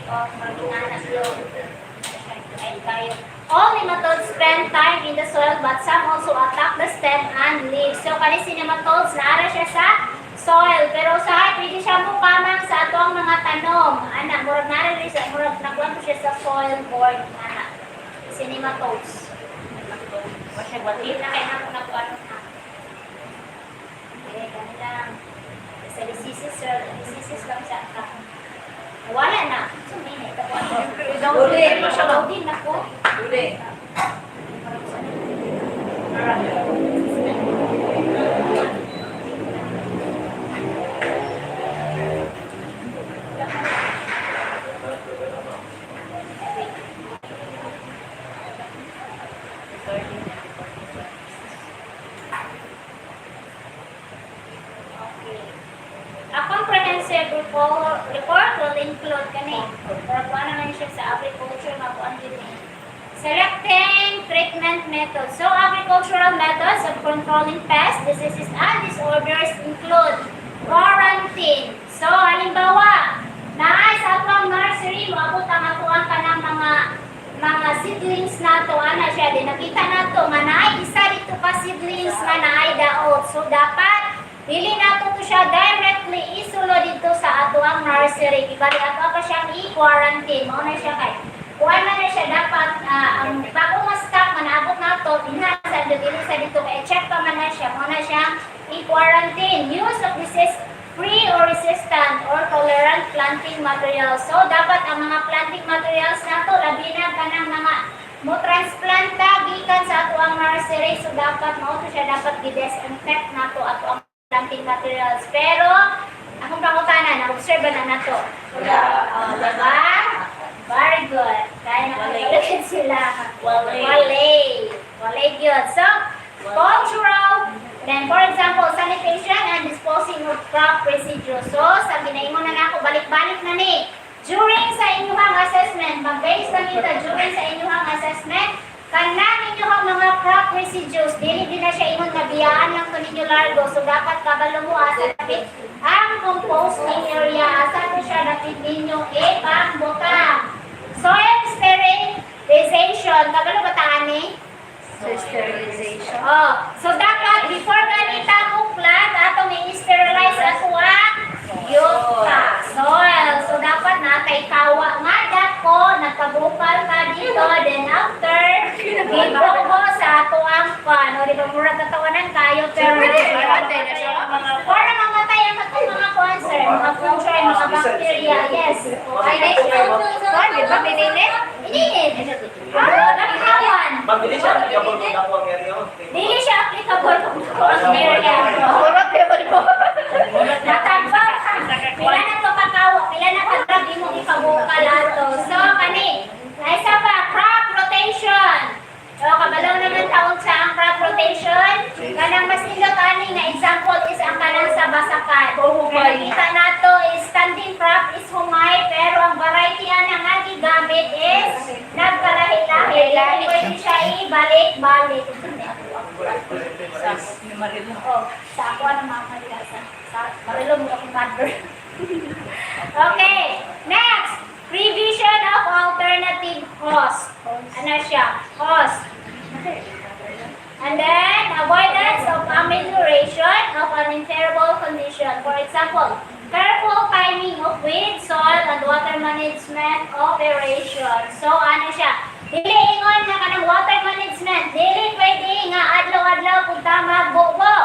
of all nematodes spend time in the soil but some also attack the stem and leaves. So kani si nematodes naara siya sa soil pero usahay pwede siya mukamang sa atong mga tanom. Ana murag naara rin siya murag nagwan siya sa soil borne ana. Si nematodes. Wa siya wati na kay nako nagwan na. Okay, kanila sa diseases lang siya ka. Wala na. So, may naitapuan. Uli. Uli na po. Uli. A comprehensive report will include kani or kuan naman siya sa agriculture makuan din selecting treatment methods. So agricultural methods of controlling pests, diseases and disorders include quarantine. So halimbawa, naay sa atong nursery moabot ang atuan ka ng mga seedlings nato ana siya din nakita nato nga naay isa dito ka seedlings nga naay daot. So dapat dili nato to siya directly isulo dito sa ato ang nursery. Ibalik ato pa siyang i-quarantine. Mao na siya kay. Kuha na siya dapat ang bago nga stock manabot nato binasa dili sa dito kay check pa man na siya. Mao na siyang i-quarantine. Use of disease-free or resistant or tolerant planting materials. So dapat ang mga planting materials nato labi na kanang mga mo transplanta gikan sa ato ang nursery. So dapat mao to siya dapat gi-disinfect nato ato ang planting materials. Pero, akong pangutanan, na-observe na na to. Diba? Very good. Kaya nakapagalitin sila. Wale good. So, cultural, then for example, sanitation and disposing of crop residues. So, sa ginaingon na ako, balik-balik na ni. During sa inyong assessment, mag-base lang ito, during sa inyong assessment, kanang inyong mga crop residues, dili din na siya imong nabiyaan lang ko ninyo largo. So, dapat kabalo mo asa dapat ang composting area, asa ko siya dapat ninyo ipambutang. Soil sterilization, kabalo ba taani? Sterilization. Oh, so dapat before ganita mo plant, atong i-sterilize ato ang yuta, soil. So, dapat natay kawa nga dako, nagpabukal ka dito, then after, dito mo sa ato ang pan. O, di ba murag katawanan kayo, pero para mamatay ang atong mga cancer, mga fungi, mga bacteria, yes. Ay, Di ba pinilit? Ininit. Nakawan. Mabilis siya applicable kung ako ang area. Dili siya applicable kung ang area. Kurot di ba di ba? Natambang ka. Pila na to kakawa, pila na kadrag imong ipabukal ato. So, kani, isa pa, crop rotation. So, kabalaw naman taon sa ang crop rotation. Kanang mas nindot ani nga example is ang kanang sa basakan. Kaya nakita nato is standing crop is humay, pero ang variety na nga gigamit is nagkalahi-lahi. Pwede siya ibalik-balik. Oh, sa ako ang mga kalilasa. Marilo mo akong mother. Okay, next. Revision of alternative cost. Ano siya? Cost. And then, avoidance of amelioration of an unfavorable condition. For example, careful timing of wind, soil, and water management operation. So, ano siya? Dili ingon na kanang water management. Dili pwede nga adlaw-adlaw kung tama magbubo.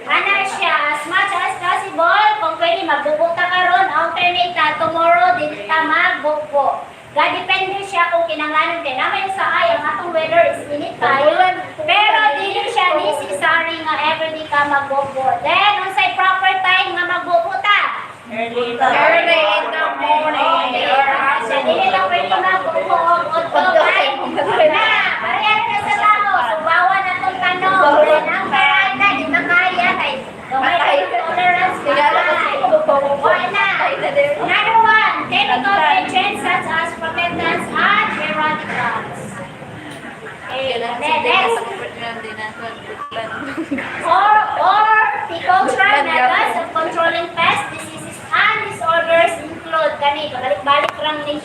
Ano siya? As much as possible, kung pwede magbubo ta karon, alternate ta tomorrow, dili ta magbubo. Depende siya kung kinanglanon kay naman sa ay ang atong weather is init kayo. Pero dili siya necessary nga everyday ka magbubo. Then, unsay proper time nga magbubo ta? Early in the morning. Dili lang pwede magbubo o time. Na, parehas na sa tao. Subawa na itong tanong. Ang paraan na, di ba kaya? May tolerance ka na. Another one, chemical agents such as protectants and eradicants. Next. Horticultural methods of controlling pests, diseases, and disorders include, balik-balik lang